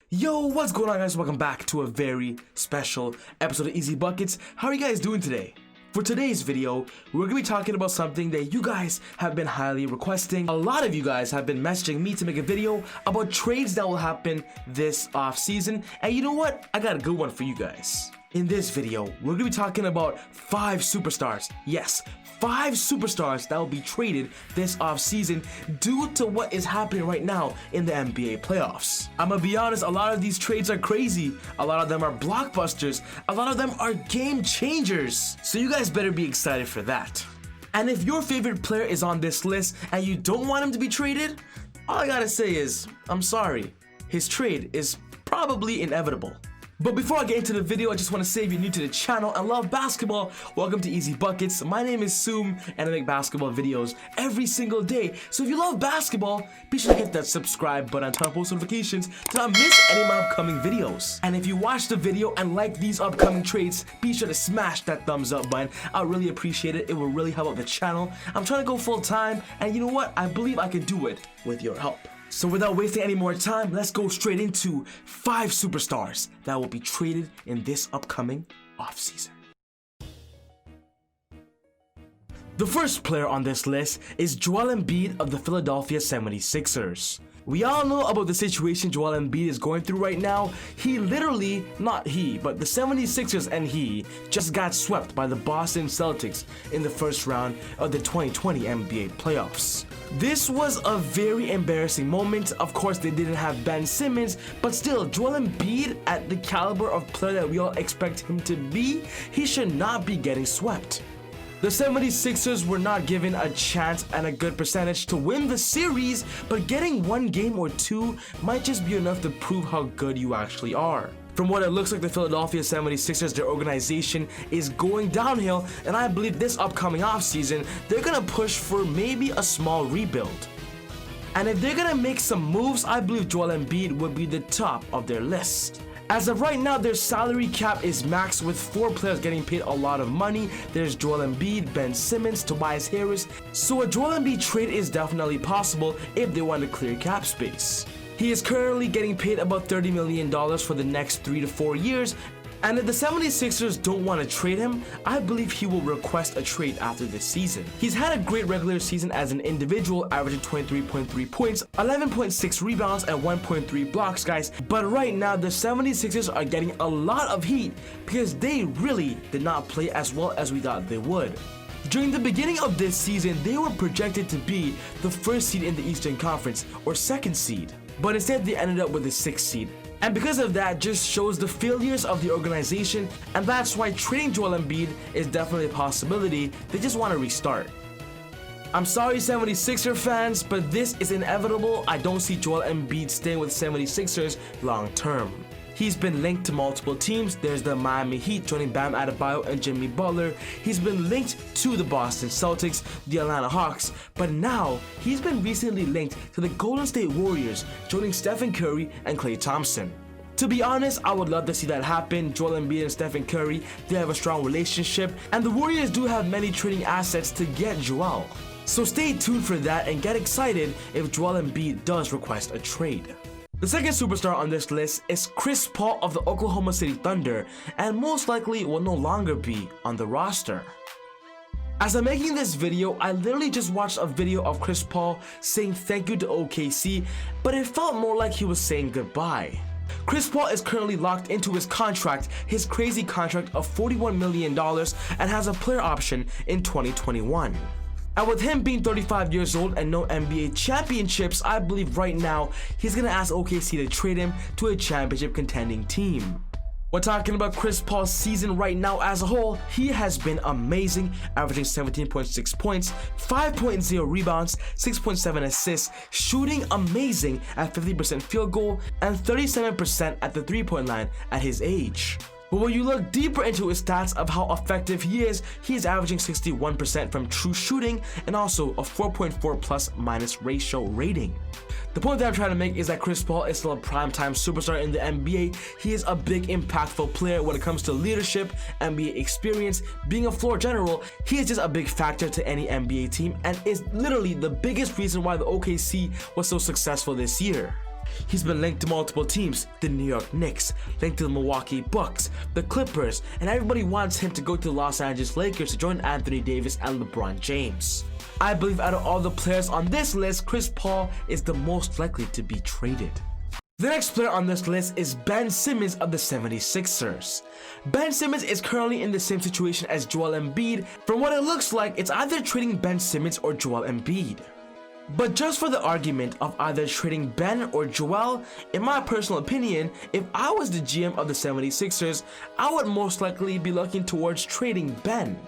Yo, what's going on, guys? Welcome back to a very special episode of ezBUCKETz. How are you guys doing today? For today's video, we're going to be talking about something that you guys have been highly requesting. A lot of you guys have been messaging me to make a video about trades that will happen this off-season. And you know what? I got a good one for you guys. In this video, we're going to be talking about 5 superstars. Yes, 5 superstars that will be traded this offseason due to what is happening right now in the NBA playoffs. I'm gonna be honest, a lot of these trades are crazy. A lot of them are blockbusters. A lot of them are game changers. So you guys better be excited for that. And if your favorite player is on this list and you don't want him to be traded, all I gotta say is, I'm sorry. His trade is probably inevitable. But before I get into the video, I just want to say if you're new to the channel and love basketball, welcome to ezBUCKETz. My name is Soom and I make basketball videos every single day. So if you love basketball, be sure to hit that subscribe button and turn on post notifications to not miss any of my upcoming videos. And if you watch the video and like these upcoming trades, be sure to smash that thumbs up button. I really appreciate it. It will really help out the channel. I'm trying to go full time, and you know what? I believe I can do it with your help. So without wasting any more time, let's go straight into 5 superstars that will be traded in this upcoming offseason. The first player on this list is Joel Embiid of the Philadelphia 76ers. We all know about the situation Joel Embiid is going through right now. He literally, not he, but the 76ers and he just got swept by the Boston Celtics in the first round of the 2020 NBA playoffs. This was a very embarrassing moment. Of course, they didn't have Ben Simmons, but still, Joel Embiid, at the caliber of player that we all expect him to be, he should not be getting swept. The 76ers were not given a chance and a good percentage to win the series, but getting one game or two might just be enough to prove how good you actually are. From what it looks like, the Philadelphia 76ers, their organization is going downhill, and I believe this upcoming offseason, they're gonna push for maybe a small rebuild. And if they're gonna make some moves, I believe Joel Embiid would be the top of their list. As of right now, their salary cap is maxed with 4 players getting paid a lot of money. There's Joel Embiid, Ben Simmons, Tobias Harris. So a Joel Embiid trade is definitely possible if they want to clear cap space. He is currently getting paid about $30 million for the next 3 to 4 years. And if the 76ers don't want to trade him, I believe he will request a trade after this season. He's had a great regular season as an individual, averaging 23.3 points, 11.6 rebounds, and 1.3 blocks, guys. But right now, the 76ers are getting a lot of heat because they really did not play as well as we thought they would. During the beginning of this season, they were projected to be the 1st seed in the Eastern Conference, or 2nd seed. But instead, they ended up with the 6th seed. And because of that, just shows the failures of the organization, and that's why trading Joel Embiid is definitely a possibility. They just want to restart. I'm sorry, 76er fans, but this is inevitable. I don't see Joel Embiid staying with 76ers long term. He's been linked to multiple teams. There's the Miami Heat joining Bam Adebayo and Jimmy Butler. He's been linked to the Boston Celtics, the Atlanta Hawks, but now he's been recently linked to the Golden State Warriors, joining Stephen Curry and Klay Thompson. To be honest, I would love to see that happen. Joel Embiid and Stephen Curry, they have a strong relationship, and the Warriors do have many trading assets to get Joel. So stay tuned for that and get excited if Joel Embiid does request a trade. The second superstar on this list is Chris Paul of the Oklahoma City Thunder, and most likely will no longer be on the roster. As I'm making this video, I literally just watched a video of Chris Paul saying thank you to OKC, but it felt more like he was saying goodbye. Chris Paul is currently locked into his contract, his crazy contract of $41 million, and has a player option in 2021. And with him being 35 years old and no NBA championships, I believe right now he's gonna ask OKC to trade him to a championship contending team. We're talking about Chris Paul's season right now as a whole. He has been amazing, averaging 17.6 points, 5.0 rebounds, 6.7 assists, shooting amazing at 50% field goal and 37% at the 3-point line at his age. But when you look deeper into his stats of how effective he is averaging 61% from true shooting and also a 4.4 plus minus ratio rating. The point that I'm trying to make is that Chris Paul is still a primetime superstar in the NBA. He is a big impactful player when it comes to leadership, NBA experience, being a floor general. He is just a big factor to any NBA team and is literally the biggest reason why the OKC was so successful this year. He's been linked to multiple teams, the New York Knicks, linked to the Milwaukee Bucks, the Clippers, and everybody wants him to go to the Los Angeles Lakers to join Anthony Davis and LeBron James. I believe out of all the players on this list, Chris Paul is the most likely to be traded. The next player on this list is Ben Simmons of the 76ers. Ben Simmons is currently in the same situation as Joel Embiid. From what it looks like, it's either trading Ben Simmons or Joel Embiid. But just for the argument of either trading Ben or Joel, in my personal opinion, if I was the GM of the 76ers, I would most likely be looking towards trading Ben.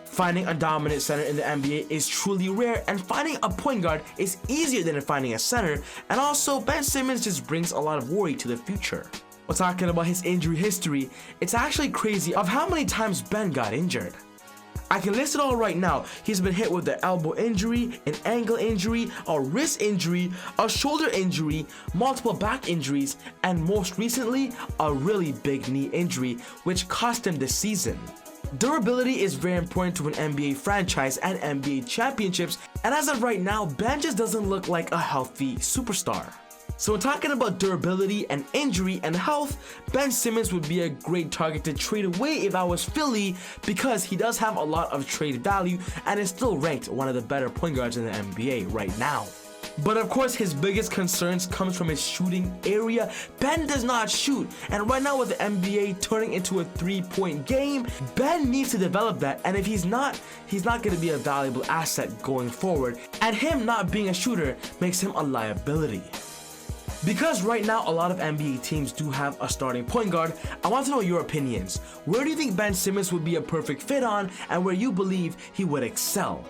Finding a dominant center in the NBA is truly rare, and finding a point guard is easier than finding a center, and also Ben Simmons just brings a lot of worry to the future. We're talking about his injury history. It's actually crazy of how many times Ben got injured. I can list it all right now. He's been hit with an elbow injury, an ankle injury, a wrist injury, a shoulder injury, multiple back injuries, and most recently, a really big knee injury, which cost him the season. Durability is very important to an NBA franchise and NBA championships, and as of right now, Ben just doesn't look like a healthy superstar. So when talking about durability and injury and health, Ben Simmons would be a great target to trade away if I was Philly, because he does have a lot of trade value and is still ranked one of the better point guards in the NBA right now. But of course, his biggest concerns comes from his shooting area. Ben does not shoot, and right now with the NBA turning into a three-point game, Ben needs to develop that, and if he's not going to be a valuable asset going forward, and him not being a shooter makes him a liability. Because right now a lot of NBA teams do have a starting point guard, I want to know your opinions. Where do you think Ben Simmons would be a perfect fit on, and where you believe he would excel?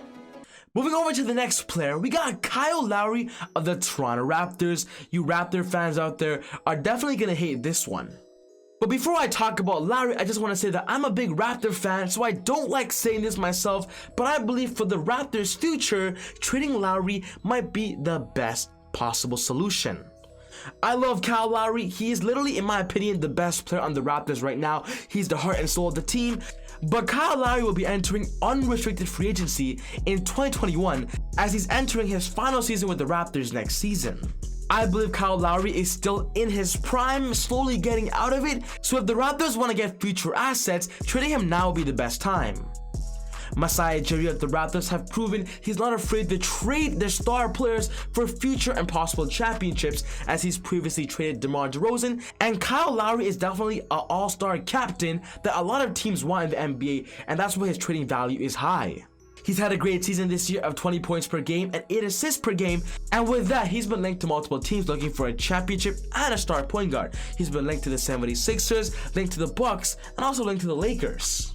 Moving over to the next player, we got Kyle Lowry of the Toronto Raptors. You Raptor fans out there are definitely going to hate this one. But before I talk about Lowry, I just want to say that I'm a big Raptor fan, so I don't like saying this myself, but I believe for the Raptors' future, trading Lowry might be the best possible solution. I love Kyle Lowry. He is literally, in my opinion, the best player on the Raptors right now. He's the heart and soul of the team. But Kyle Lowry will be entering unrestricted free agency in 2021 as he's entering his final season with the Raptors next season. I believe Kyle Lowry is still in his prime, slowly getting out of it. So if the Raptors want to get future assets, trading him now will be the best time. Masai Ujiri of the Raptors have proven he's not afraid to trade their star players for future and possible championships, as he's previously traded DeMar DeRozan, and Kyle Lowry is definitely an all-star captain that a lot of teams want in the NBA, and that's why his trading value is high. He's had a great season this year of 20 points per game and 8 assists per game, and with that, he's been linked to multiple teams looking for a championship and a star point guard. He's been linked to the 76ers, linked to the Bucks, and also linked to the Lakers.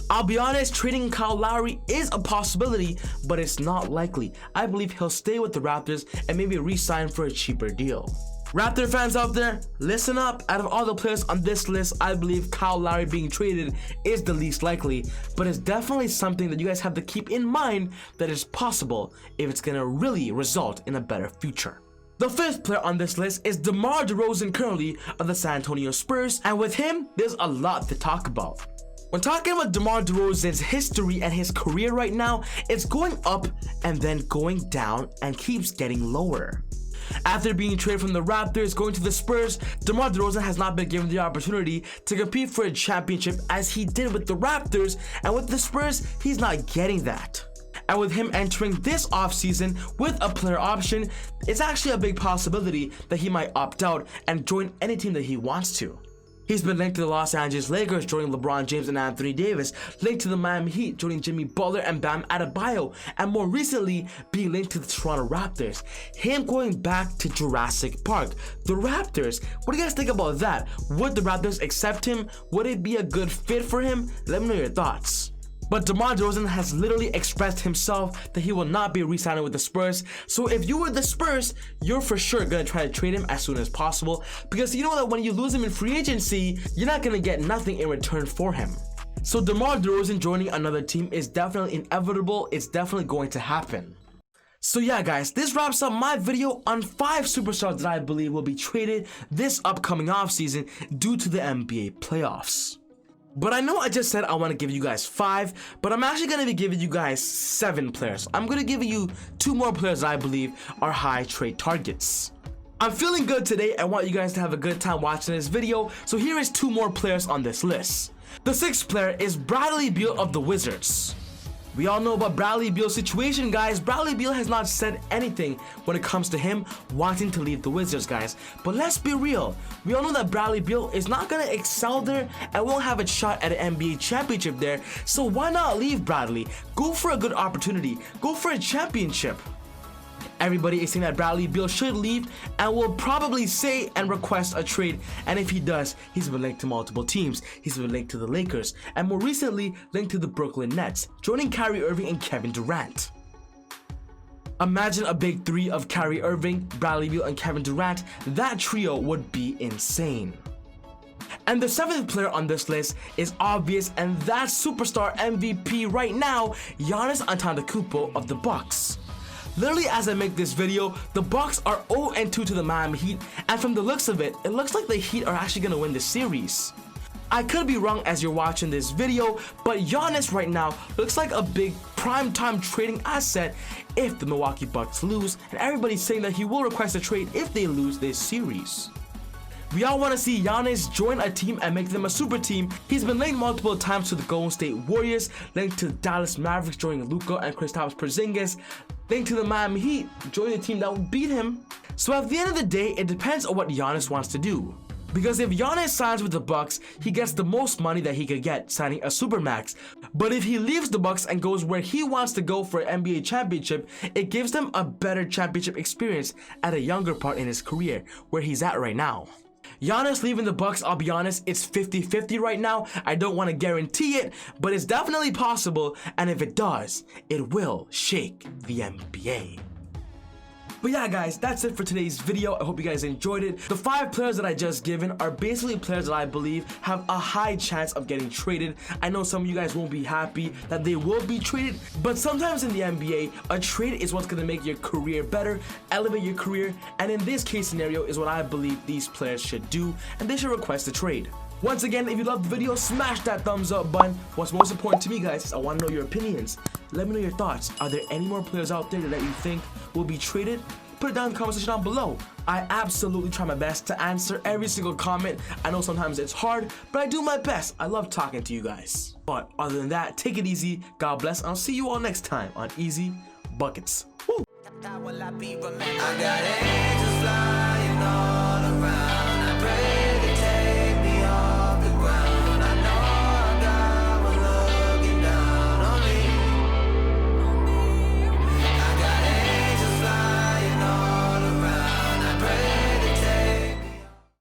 I'll be honest, trading Kyle Lowry is a possibility, but it's not likely. I believe he'll stay with the Raptors and maybe re-sign for a cheaper deal. Raptor fans out there, listen up. Out of all the players on this list, I believe Kyle Lowry being traded is the least likely, but it's definitely something that you guys have to keep in mind that is possible if it's gonna really result in a better future. The fifth player on this list is DeMar DeRozan, currently of the San Antonio Spurs, and with him, there's a lot to talk about. When talking about DeMar DeRozan's history and his career right now, it's going up and then going down and keeps getting lower. After being traded from the Raptors going to the Spurs, DeMar DeRozan has not been given the opportunity to compete for a championship as he did with the Raptors, and with the Spurs, he's not getting that. And with him entering this offseason with a player option, it's actually a big possibility that he might opt out and join any team that he wants to. He's been linked to the Los Angeles Lakers, joining LeBron James and Anthony Davis, linked to the Miami Heat, joining Jimmy Butler and Bam Adebayo, and more recently, being linked to the Toronto Raptors. Him going back to Jurassic Park. The Raptors, what do you guys think about that? Would the Raptors accept him? Would it be a good fit for him? Let me know your thoughts. But DeMar DeRozan has literally expressed himself that he will not be re-signing with the Spurs. So if you were the Spurs, you're for sure going to try to trade him as soon as possible, because you know that when you lose him in free agency, you're not going to get nothing in return for him. So DeMar DeRozan joining another team is definitely inevitable. It's definitely going to happen. So yeah guys, this wraps up my video on 5 superstars that I believe will be traded this upcoming offseason due to the NBA playoffs. But I know I just said I want to give you guys 5, but I'm actually going to be giving you guys 7 players. I'm going to give you 2 more players that I believe are high trade targets. I'm feeling good today. I want you guys to have a good time watching this video, so here is 2 more players on this list. The 6th player is Bradley Beal of the Wizards. We all know about Bradley Beal's situation, guys. Bradley Beal has not said anything when it comes to him wanting to leave the Wizards, guys. But let's be real. We all know that Bradley Beal is not going to excel there and won't have a shot at an NBA championship there. So why not leave Bradley? Go for a good opportunity. Go for a championship. Everybody is saying that Bradley Beal should leave and will probably say and request a trade, and if he does, he's been linked to multiple teams. He's been linked to the Lakers, and more recently linked to the Brooklyn Nets, joining Kyrie Irving and Kevin Durant. Imagine a big 3 of Kyrie Irving, Bradley Beal, and Kevin Durant. That trio would be insane. And the 7th player on this list is obvious, and that's superstar MVP right now, Giannis Antetokounmpo of the Bucks. Literally, as I make this video, the Bucks are 0-2 to the Miami Heat, and from the looks of it, it looks like the Heat are actually going to win this series. I could be wrong as you're watching this video, but Giannis right now looks like a big prime-time trading asset if the Milwaukee Bucks lose, and everybody's saying that he will request a trade if they lose this series. We all want to see Giannis join a team and make them a super team. He's been linked multiple times to the Golden State Warriors, linked to the Dallas Mavericks joining Luka and Kristaps Porzingis, linked to the Miami Heat, joining the team that will beat him. So at the end of the day, it depends on what Giannis wants to do. Because if Giannis signs with the Bucks, he gets the most money that he could get signing a supermax. But if he leaves the Bucks and goes where he wants to go for an NBA championship, it gives him a better championship experience at a younger part in his career, where he's at right now. Giannis leaving the Bucks, I'll be honest, it's 50-50 right now. I don't want to guarantee it, but it's definitely possible, and if it does, it will shake the NBA. But yeah, guys, that's it for today's video. I hope you guys enjoyed it. The 5 players that I just given are basically players that I believe have a high chance of getting traded. I know some of you guys won't be happy that they will be traded, but sometimes in the NBA, a trade is what's going to make your career better, elevate your career, and in this case scenario is what I believe these players should do, and they should request a trade. Once again, if you loved the video, smash that thumbs up button. What's most important to me, guys, is I want to know your opinions. Let me know your thoughts. Are there any more players out there that you think will be traded? Put it down in the comment section down below. I absolutely try my best to answer every single comment. I know sometimes it's hard, but I do my best. I love talking to you guys. But other than that, take it easy. God bless. I'll see you all next time on Easy Buckets. Woo!